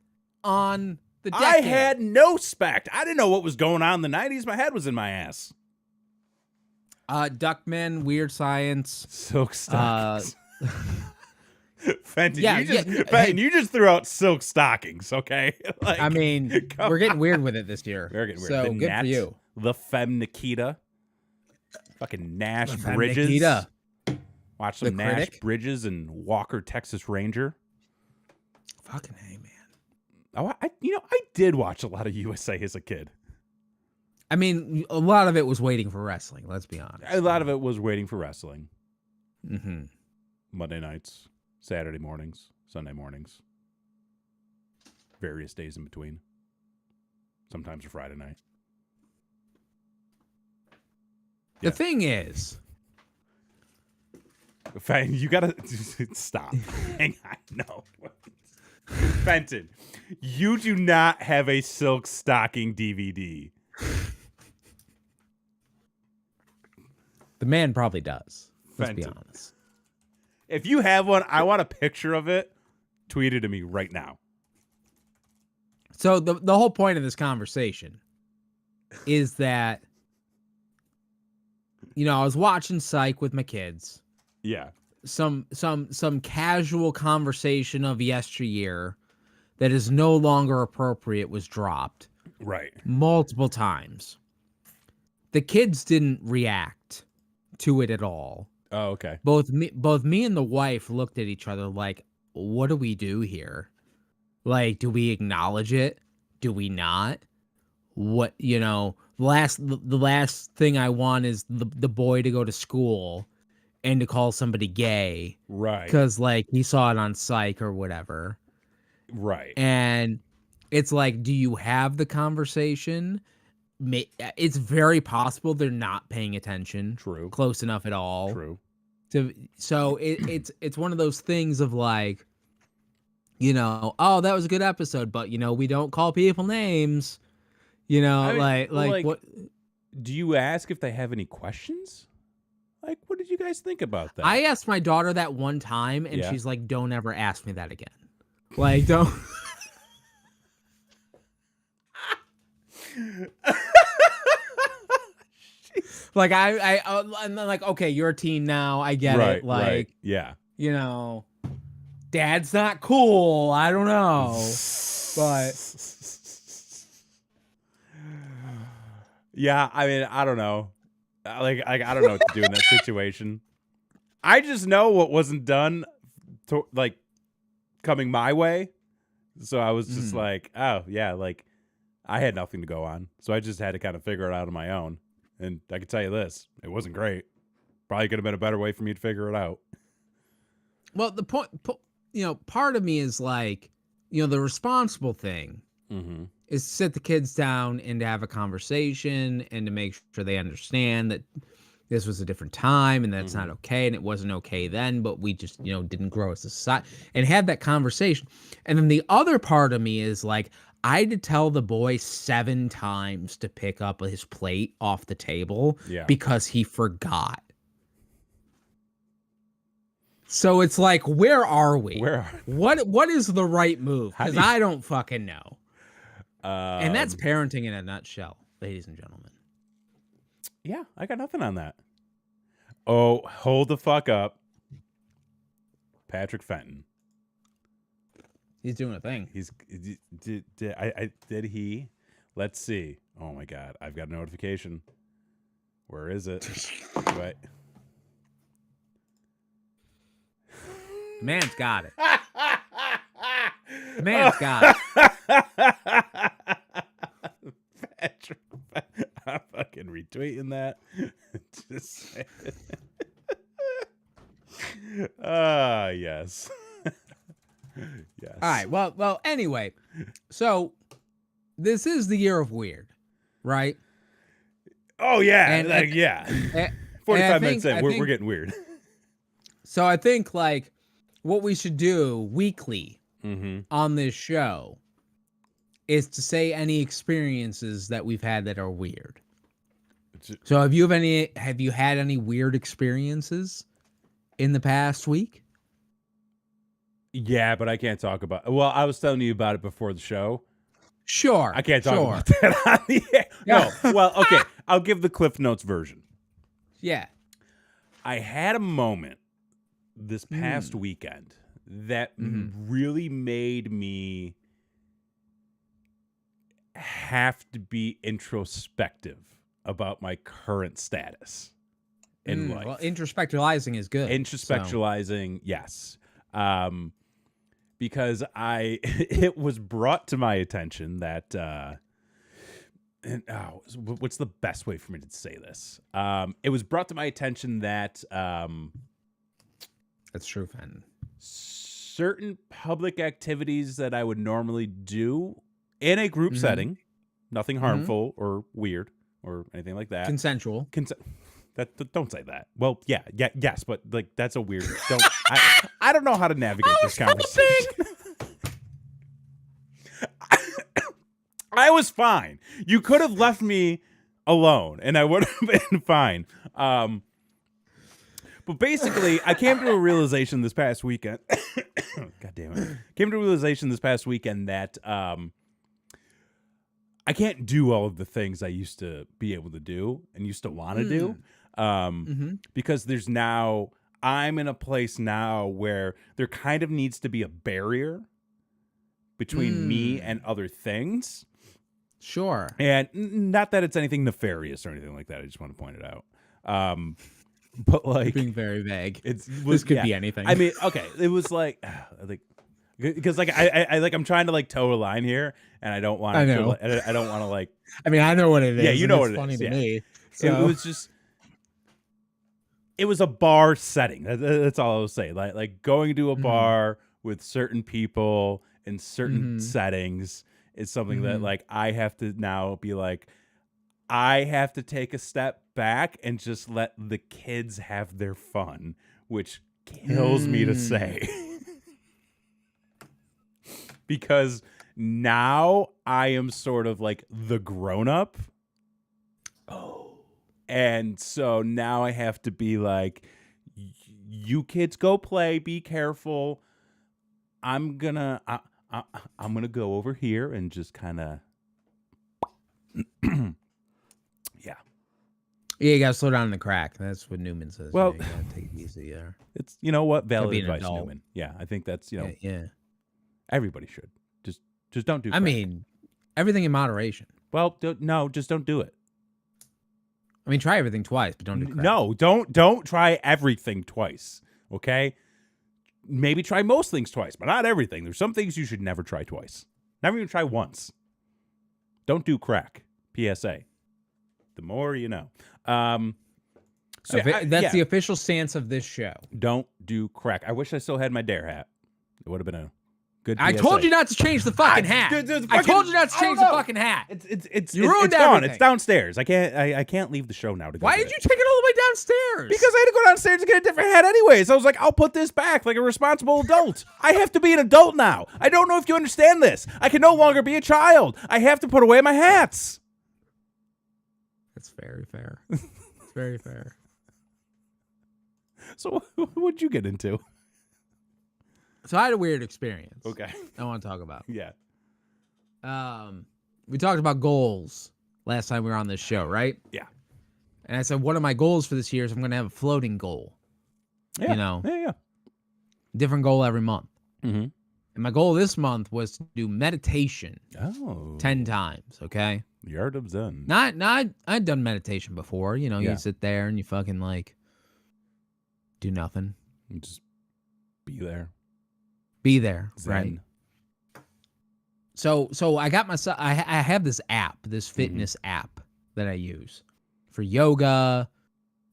on the decade.
I had no spect. I didn't know what was going on in the 90s. My head was in my ass.
Duckman, Weird Science,
Silk Stockings. Fenton, you just threw out silk stockings, okay? Like,
I mean, we're getting weird with it this year.
We're getting weird.
So good for you.
The Femme Nikita. Fucking Nash Bridges.
Nikita.
Watch some Nash Bridges and Walker, Texas Ranger.
Fucking hey, man.
Oh, I did watch a lot of USA as a kid.
I mean, a lot of it was waiting for wrestling, let's be honest.
A lot of it was waiting for wrestling.
Mm-hmm.
Monday nights, Saturday mornings, Sunday mornings. Various days in between. Sometimes a Friday night.
The thing is...
You gotta stop. Hang on. No. Fenton, you do not have a silk stocking DVD.
The man probably does. Let's be honest.
If you have one, I want a picture of it. Tweet it to me right now.
So the whole point of this conversation is that, I was watching Psych with my kids.
Yeah.
Some casual conversation of yesteryear that is no longer appropriate was dropped.
Right.
Multiple times. The kids didn't react to it at all.
Oh, okay.
Both me and the wife looked at each other like, what do we do here? Like, do we acknowledge it? Do we not? What, the last thing I want is the boy to go to school and to call somebody gay.
Right.
Because, like, he saw it on Psych or whatever.
Right.
And it's like, do you have the conversation? It's very possible they're not paying attention.
True.
Close enough at all.
True.
So it's one of those things of like, oh, that was a good episode, but we don't call people names. Like what?
Do you ask if they have any questions? Like, what did you guys think about that?
I asked my daughter that one time, and she's like, "Don't ever ask me that again." Like, don't. Like and then like, okay, you're a teen now. I get it. Like,
right. Yeah.
Dad's not cool. I don't know, but
yeah. I mean, I don't know. Like I don't know what to do in that situation. I just know what wasn't done, coming my way. So I was just like, oh yeah, like I had nothing to go on, so I just had to kind of figure it out on my own. And I can tell you this, it wasn't great. Probably could have been a better way for me to figure it out.
Well, the point, part of me is like, the responsible thing
Mm-hmm.
is to sit the kids down and to have a conversation and to make sure they understand that this was a different time and that's not okay and it wasn't okay then, but we just, didn't grow as a society and have that conversation. And then the other part of me is like, I had to tell the boy 7 times to pick up his plate off the table because he forgot. So it's like, where are we? What is the right move? Because I don't fucking know. And that's parenting in a nutshell, ladies and gentlemen.
Yeah, I got nothing on that. Oh, hold the fuck up. Patrick Fenton.
He's doing a thing.
Did he? Let's see. Oh my God, I've got a notification. Where is it? Wait.
Man's got it. Man's got it.
Patrick, I'm fucking retweeting that. Just saying. Yes. Yes.
All right. Well. Anyway, so this is the year of weird, right?
Oh yeah,
And
45 minutes in, we're getting weird.
So I think like what we should do weekly on this show is to say any experiences that we've had that are weird. So have you had any weird experiences in the past week?
Yeah, but I can't talk about. Well, I was telling you about it before the show.
Sure.
I can't talk about that on the air. No. Well, okay. I'll give the Cliff Notes version.
Yeah.
I had a moment this past weekend that really made me have to be introspective about my current status in life.
Well, introspectualizing is good.
Introspectualizing, yes. Because it was brought to my attention that, what's the best way for me to say this? It was brought to my attention that,
that's true, Fenton.
Certain public activities that I would normally do in a group setting, nothing harmful or weird or anything like that.
Consensual.
Don't say that. Well, yes, but like that's a weird. I don't know how to navigate this conversation. I was fine. You could have left me alone, and I would have been fine. But basically, I came to a realization this past weekend. God damn it! Came to a realization this past weekend that I can't do all of the things I used to be able to do and used to want to do. Because I'm in a place now where there kind of needs to be a barrier between me and other things.
Sure.
And not that it's anything nefarious or anything like that. I just want to point it out. But like,
you're being very vague.
This
could be anything.
I mean, okay. It was like because like I'm trying to like toe a line here, and I don't want to. I know. I don't want to like.
I mean, I know what it is.
Yeah, you know what it is.
Funny to me.
So. It was just. It was a bar setting. That's all I will say. Like going to a bar with certain people in certain settings is something that like I have to now be like, I have to take a step back and just let the kids have their fun, which kills me to say. Because now I am sort of like the grown-up.
Oh.
And so now I have to be like, you kids go play, be careful. I'm gonna go over here and just kind of yeah.
Yeah, you gotta slow down the crack. That's what Newman says.
Well,
you gotta take it easy there.
It's what valid advice,
adult.
Newman. Yeah, I think that's
yeah.
Everybody should just don't do.
I mean, everything in moderation.
Well, just don't do it.
I mean, try everything twice, but don't do crack.
No, don't try everything twice. Okay, maybe try most things twice, but not everything. There's some things you should never try twice. Never even try once. Don't do crack. PSA. The more you know. So
That's the official stance of this show.
Don't do crack. I wish I still had my Dare hat. It would have been a good PSA.
I told you not to change the fucking hat. I told you not to change the fucking hat.
You ruined
everything.
Gone. It's downstairs. I can't leave the show now to go.
Why did you take it all the way downstairs?
Because I had to go downstairs to get a different hat anyway. So I was like, I'll put this back like a responsible adult. I have to be an adult now. I don't know if you understand this. I can no longer be a child. I have to put away my hats.
That's very fair. It's very fair.
So what'd you get into?
So I had a weird experience.
Okay.
I want to talk about.
Yeah.
We talked about goals last time we were on this show, right?
Yeah.
And I said one of my goals for this year is I'm going to have a floating goal.
Yeah.
You know.
Yeah.
Different goal every month.
Mm-hmm.
And my goal this month was to do meditation 10 times, okay?
The art of Zen.
I'd done meditation before. You know, you sit there and you fucking like do nothing.
You just be there.
Be there,
Zen.
right? So I got myself. I have this app, this fitness app that I use for yoga,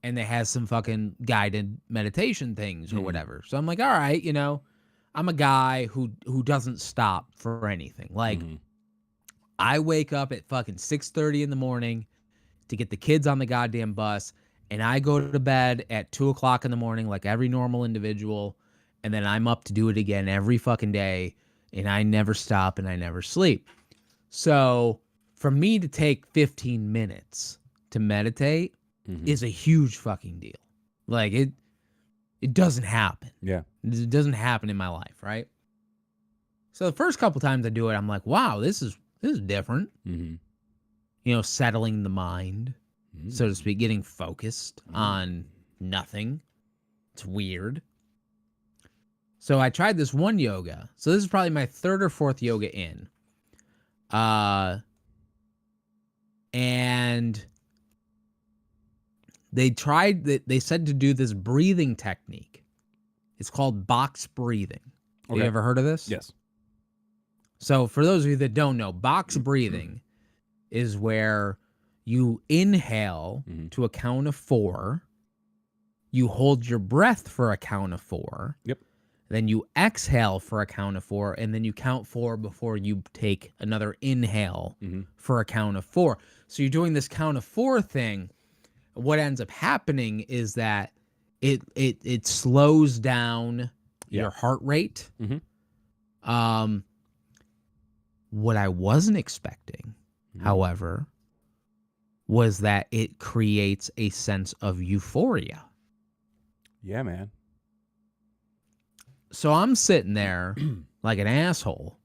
and it has some fucking guided meditation things or whatever. So I'm like, all right, you know, I'm a guy who doesn't stop for anything. Like, I wake up at fucking 6:30 in the morning to get the kids on the goddamn bus, and I go to bed at 2:00 in the morning like every normal individual, and then I'm up to do it again every fucking day, and I never stop and I never sleep. So for me to take 15 minutes to meditate is a huge fucking deal. Like it doesn't happen.
Yeah.
It doesn't happen in my life, right? So the first couple times I do it, I'm like, wow, this is different.
Mm-hmm.
You know, settling the mind, so to speak, getting focused on nothing. It's weird. So I tried this one yoga. So this is probably my third or fourth yoga in. And they said to do this breathing technique. It's called box breathing. Have you ever heard of this?
Yes.
So for those of you that don't know, box breathing is where you inhale to a count of 4, you hold your breath for a count of 4.
Yep.
Then you exhale for a count of 4, and then you count 4 before you take another inhale for a count of 4. So you're doing this count of 4 thing. What ends up happening is that it slows down your heart rate. What I wasn't expecting, however, was that it creates a sense of euphoria.
Yeah, man.
So I'm sitting there like an asshole,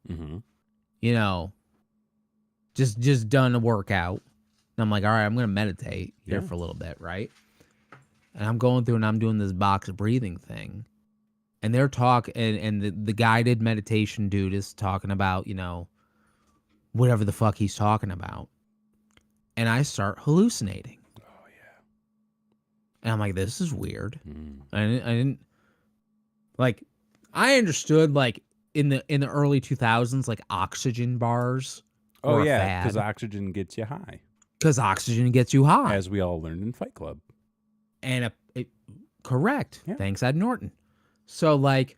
you know, just done a workout. And I'm like, all right, I'm going to meditate here for a little bit, right? And I'm going through and I'm doing this box breathing thing. And they're talking, and the guided meditation dude is talking about, you know, whatever the fuck he's talking about. And I start hallucinating.
Oh, yeah.
And I'm like, this is weird. I didn't like, I understood like in the early 2000s, like oxygen bars.
Oh, yeah. Because oxygen gets you high.
Because oxygen gets you high.
As we all learned in Fight Club.
And correct. Yeah. Thanks, Ed Norton. So like,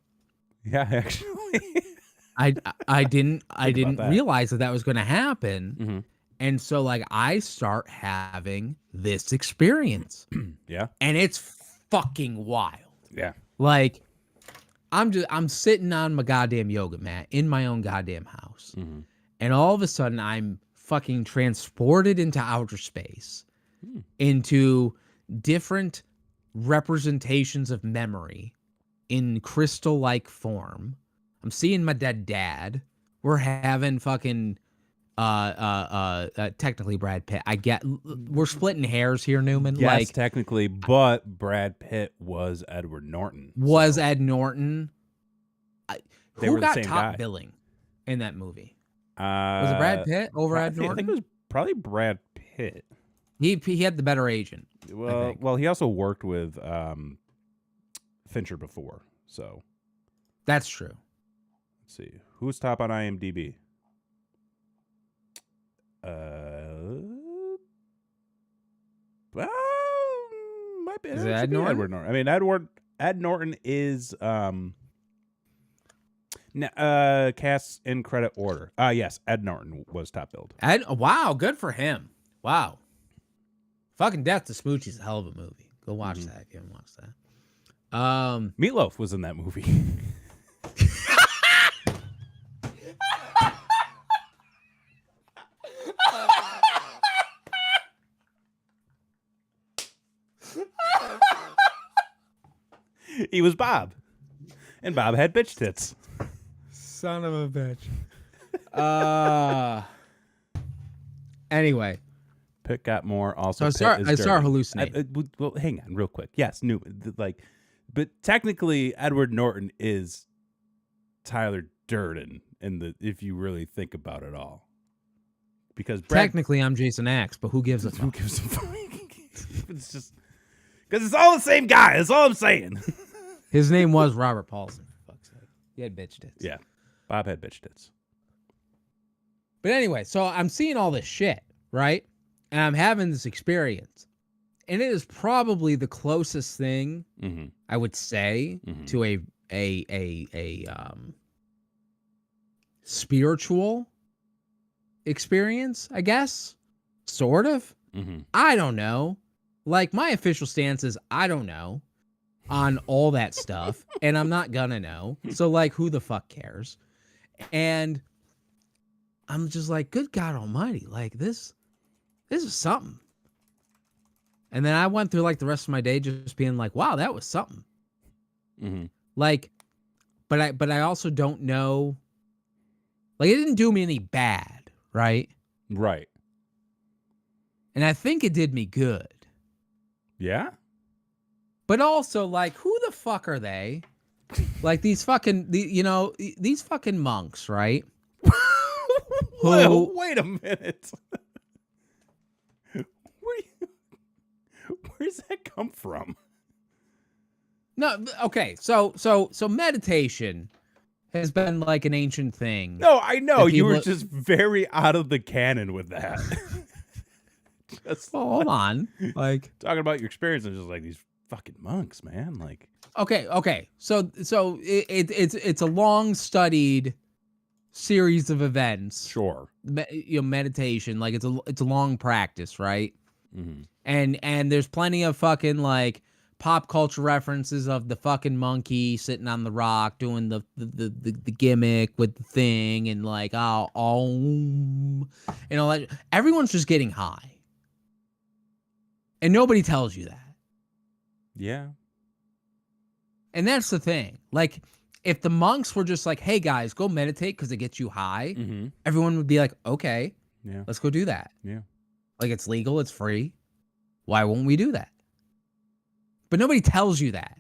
yeah, actually,
I didn't realize that was going to happen, and so like I start having this experience, and it's fucking wild.
Yeah,
like I'm sitting on my goddamn yoga mat in my own goddamn house, and all of a sudden I'm fucking transported into outer space, into different representations of memory in crystal-like form. I'm seeing my dead dad. We're having fucking technically Brad Pitt. We're splitting hairs here, Newman.
Yes,
like
technically, but Brad Pitt was Edward Norton.
Ed Norton. Who got top billing in that movie? Was it Brad Pitt over Ed Norton?
I think it was probably Brad Pitt.
He had the better agent.
Well, he also worked with Fincher before, so
that's true.
Let's see who's top on IMDb. Well, might be.
Is
It
it
should
Ed
be
Norton?
Edward Norton. I mean, Ed Norton is cast in credit order. Yes, Ed Norton was top billed.
Wow, good for him. Wow. Fucking Death to Smoochie is a hell of a movie. Go watch that if you haven't watched that.
Meatloaf was in that movie. He was Bob, and Bob had bitch tits.
Son of a bitch. Anyway,
Pitt got more. Also,
I start hallucinating.
Well, hang on, real quick. Yes, but technically, Edward Norton is Tyler Durden if you really think about it all. Because
Technically, I'm Jason Axe, but who gives a fuck?
Who gives a fuck? It's just because it's all the same guy. That's all I'm saying.
His name was Robert Paulson. For fuck's sake, he had bitch tits.
Yeah, Bob had bitch tits.
But anyway, so I'm seeing all this shit, right? And I'm having this experience, and it is probably the closest thing I would say to a spiritual experience, I guess, sort of. I don't know. Like, my official stance is I don't know on all that stuff, and I'm not gonna know. So, like, who the fuck cares? And I'm just like, good God Almighty, like this is something. And then I went through like the rest of my day just being like, wow, that was something. Like, but I also don't know. Like, it didn't do me any bad, right?
Right.
And I think it did me good.
Yeah.
But also, like, who the fuck are they? Like these fucking monks, right?
Well, wait a minute. Where's that come from?
No, okay. So meditation has been like an ancient thing.
No, I know you were
people-
just very out of the canon with that.
Well, hold on. Like,
talking about your experience, I'm just like, these fucking monks, man. Like,
okay. So it's a long studied series of events.
sure.
Meditation, like it's a long practice, right?
Mm-hmm.
And there's plenty of fucking like pop culture references of the fucking monkey sitting on the rock doing the gimmick with the thing, and like everyone's just getting high. And nobody tells you that.
Yeah.
And that's the thing. Like, if the monks were just like, hey guys, go meditate because it gets you high, everyone would be like, okay,
yeah,
let's go do that.
Yeah.
Like, it's legal, it's free. Why won't we do that? But nobody tells you that.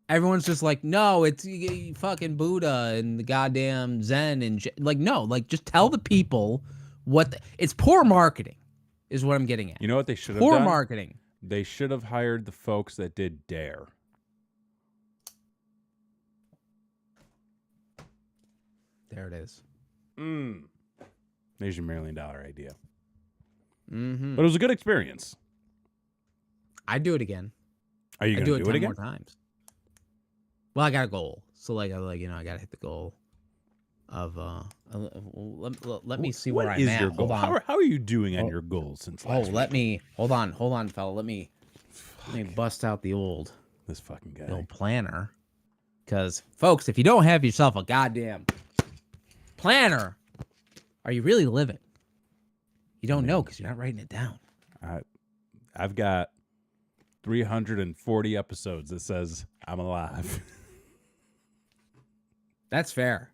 Everyone's just like, no, it's fucking Buddha and the goddamn Zen and shit. Like, no, like, just tell the people it's poor marketing is what I'm getting at.
You know what they should have
done?
Poor
Marketing.
They should have hired the folks that did Dare.
There it is.
There's your $1 million idea.
Mm-hmm.
But it was a good experience.
I'd do it again.
Are you going to do it again?
More times. Well, I got a goal. So, I got to hit the goal of, let me see where I'm at.
What is your goal?
Hold on.
How are you doing on your goals since last week?
Hold on, fella. Let me bust out the old
fucking guy.
The old planner. Because, folks, if you don't have yourself a goddamn planner, are you really living? You don't know because you're not writing it down.
I've got 340 episodes that says I'm alive.
That's fair.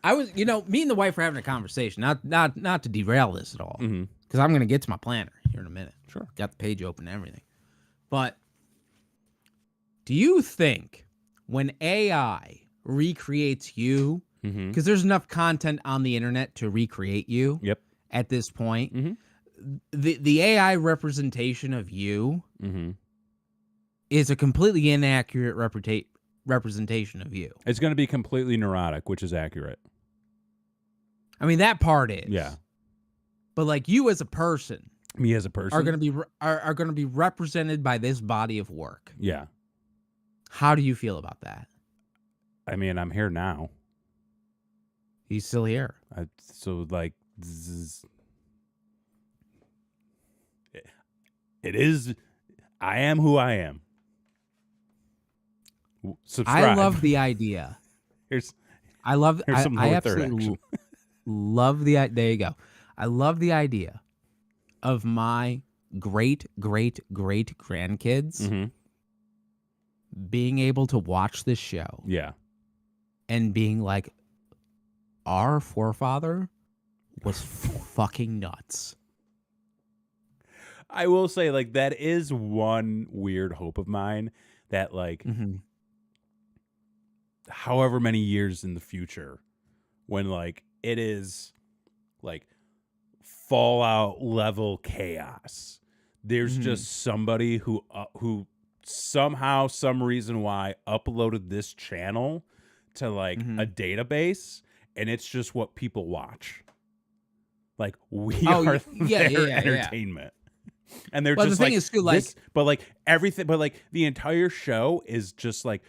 I was, me and the wife were having a conversation, not to derail this at all, because I'm going to get to my planner here in a minute.
Sure.
Got the page open and everything. But do you think when AI recreates you, because there's enough content on the internet to recreate you at this point, the AI representation of you is a completely inaccurate representation of you.
It's going to be completely neurotic, which is accurate.
I mean, that part is.
Yeah.
But like you as a person.
Me as a person
are going to be represented by this body of work.
Yeah.
How do you feel about that?
I mean, I'm here now.
He's still here.
So like, it is. I am who I am. Subscribe.
I love the idea.
Here's
I
some lower third action.
love the. There you go. I love the idea of my great grandkids
Mm-hmm.
being able to watch this show
Yeah.
and being like, our forefather was fucking nuts.
I will say, like, that is one weird hope of mine that, like, however many years in the future, when, like, it is, like, Fallout level chaos, there's just somebody who somehow, some reason why, uploaded this channel to, like, a database, and it's just what people watch. Like, we are their entertainment. And they're just
the thing
like,
is too, like,
but like everything, but like the entire show is just like,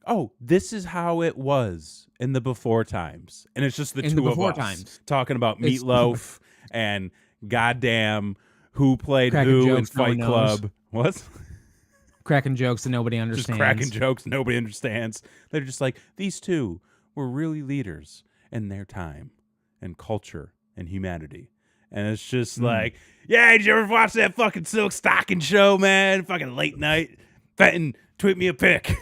oh, this is how it was in the before times. And it's just the two of us talking about Meatloaf and goddamn who played who in Fight Club. What?
Cracking jokes that nobody understands.
Just cracking jokes nobody understands. They're just like, these two were really leaders in their time and culture and humanity. And it's just like, yeah, did you ever watch that fucking Silk Stocking show, man? Fucking late night. Fenton, tweet me a pic.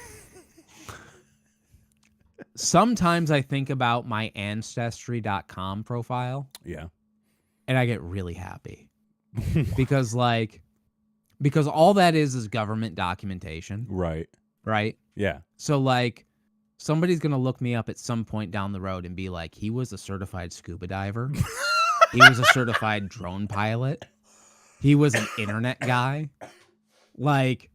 Sometimes I think about my Ancestry.com profile.
Yeah.
And I get really happy. because all that is government documentation.
Right.
Right?
Yeah.
So, like, somebody's going to look me up at some point down the road and be like, he was a certified scuba diver. He was a certified drone pilot. He was an internet guy. Like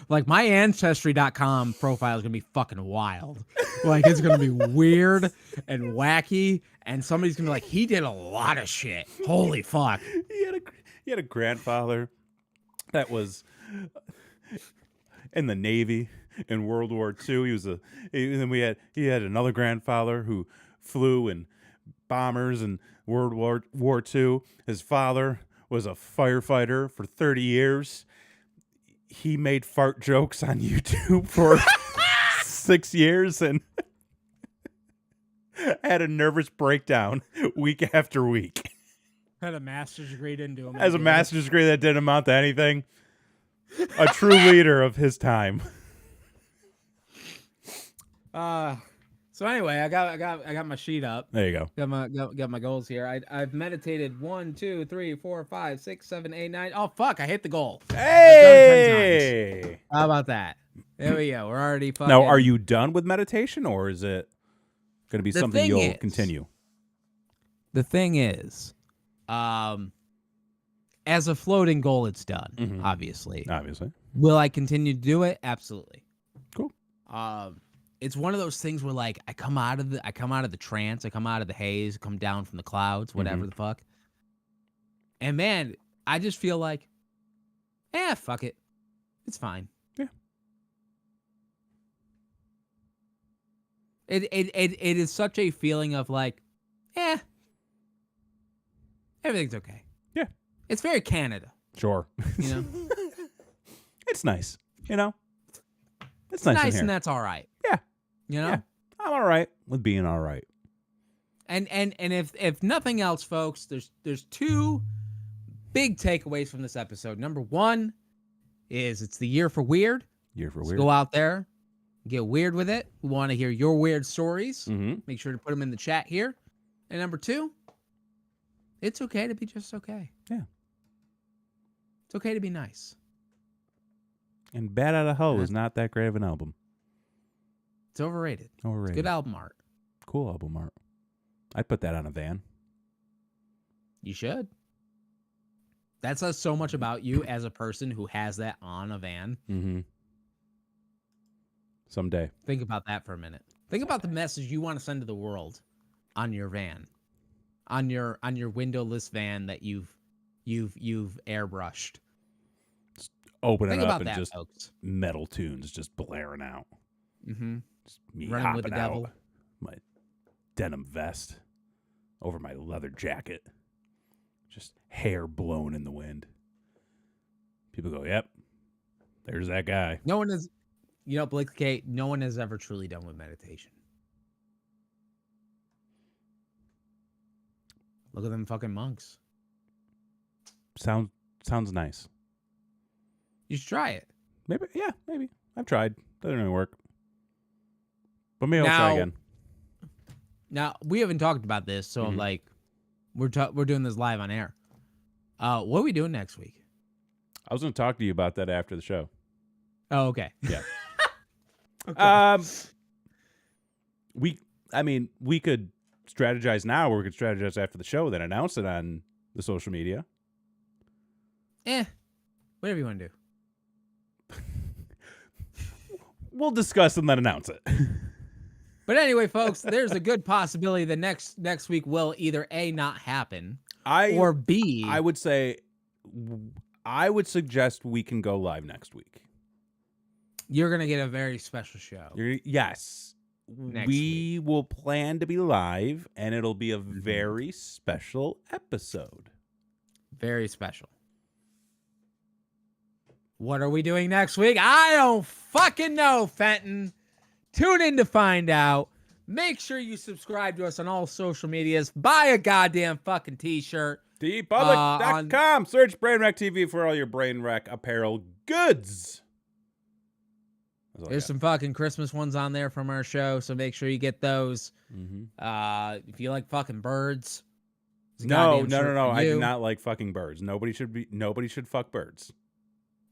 my Ancestry.com profile is going to be fucking wild. Like, it's going to be weird and wacky. And somebody's going to be like, he did a lot of shit. Holy fuck.
He had a grandfather that was in the Navy in World War II. And then he had another grandfather who flew in bombers in World War II. His father was a firefighter for 30 years. He made fart jokes on YouTube for 6 years and had a nervous breakdown week after week.
Had a master's degree, didn't do him.
Has a master's degree that didn't amount to anything. A true leader of his time.
So anyway, I got my sheet up.
There you go.
Got my goals here. I've meditated 1, 2, 3, 4, 5, 6, 7, 8, 9. Oh fuck! I hit the goal.
Hey!
I've done it 10 times. How about that? There we go. We're already fucking.
Now, are you done with meditation, or is it going to be something you'll continue?
The thing is, as a floating goal, it's done. Obviously. Will I continue to do it? Absolutely.
Cool.
It's one of those things where, like, I come out of the trance, I come out of the haze, come down from the clouds, whatever the fuck. And man, I just feel like, fuck it. It's fine.
Yeah.
It is such a feeling of like, everything's okay.
Yeah.
It's very Canada.
Sure.
You know?
It's nice. You know? It's nice in here.
And that's all right.
Yeah.
You know?
Yeah. I'm all right with being all right.
And if nothing else, folks, there's two big takeaways from this episode. Number one is it's the year for weird. Let's go out there, get weird with it. We want to hear your weird stories. Make sure to put them in the chat here. And number two, it's okay to be just okay.
Yeah.
It's okay to be nice.
And Bad Outta Hell is not that great of an album.
It's overrated. It's good album art.
Cool album art. I'd put that on a van.
You should. That says so much about you as a person who has that on a van.
Someday.
Think about that for a minute. Think about the message you want to send to the world on your van. on your windowless van that you've airbrushed.
Open
Think
it up
about
and
that,
just
folks.
metal tunes just blaring out.
Mm-hmm.
Just me
Running with
hopping
the devil.
out, my denim vest over my leather jacket, just hair blown in the wind. People go, "Yep, there's that guy."
No one is, Blake K. No one has ever truly done with meditation. Look at them fucking monks.
Sounds nice.
You should try it.
Maybe, yeah, maybe. I've tried. Doesn't really work. But maybe I'll try again.
Now we haven't talked about this, so like, we're doing this live on air. What are we doing next week?
I was going to talk to you about that after the show.
Oh, okay.
Yeah.
Okay.
We could strategize now, or we could strategize after the show, then announce it on the social media.
Whatever you want to do.
We'll discuss and then announce it.
But anyway, folks, there's a good possibility that next week will either A, not happen, or B,
I would suggest we can go live next week.
You're going to get a very special show.
Yes. We will plan to be live, and it'll be a very special episode.
Very special. What are we doing next week? I don't fucking know, Fenton. Tune in to find out. Make sure you subscribe to us on all social medias. Buy a goddamn fucking t-shirt.
TeePublic.com. Search Brainwreck TV for all your Brainwreck apparel goods.
There's some fucking Christmas ones on there from our show, so make sure you get those. If you like fucking birds.
No. I do not like fucking birds. Nobody should fuck birds.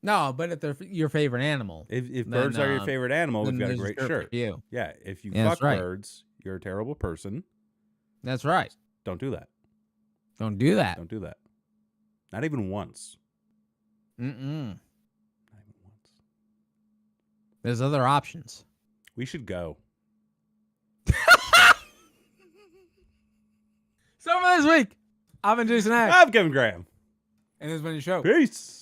No, but if they're your favorite animal.
If birds are your favorite animal, we've got a great shirt.
For you.
Yeah, if you fuck birds, you're a terrible person.
That's right.
Don't do that.
Don't do that.
Don't do that. Not even once.
Not even
once.
There's other options.
We should go.
So for this week, I've been Jason Ack.
I'm Kevin Graham.
And this has been your show.
Peace.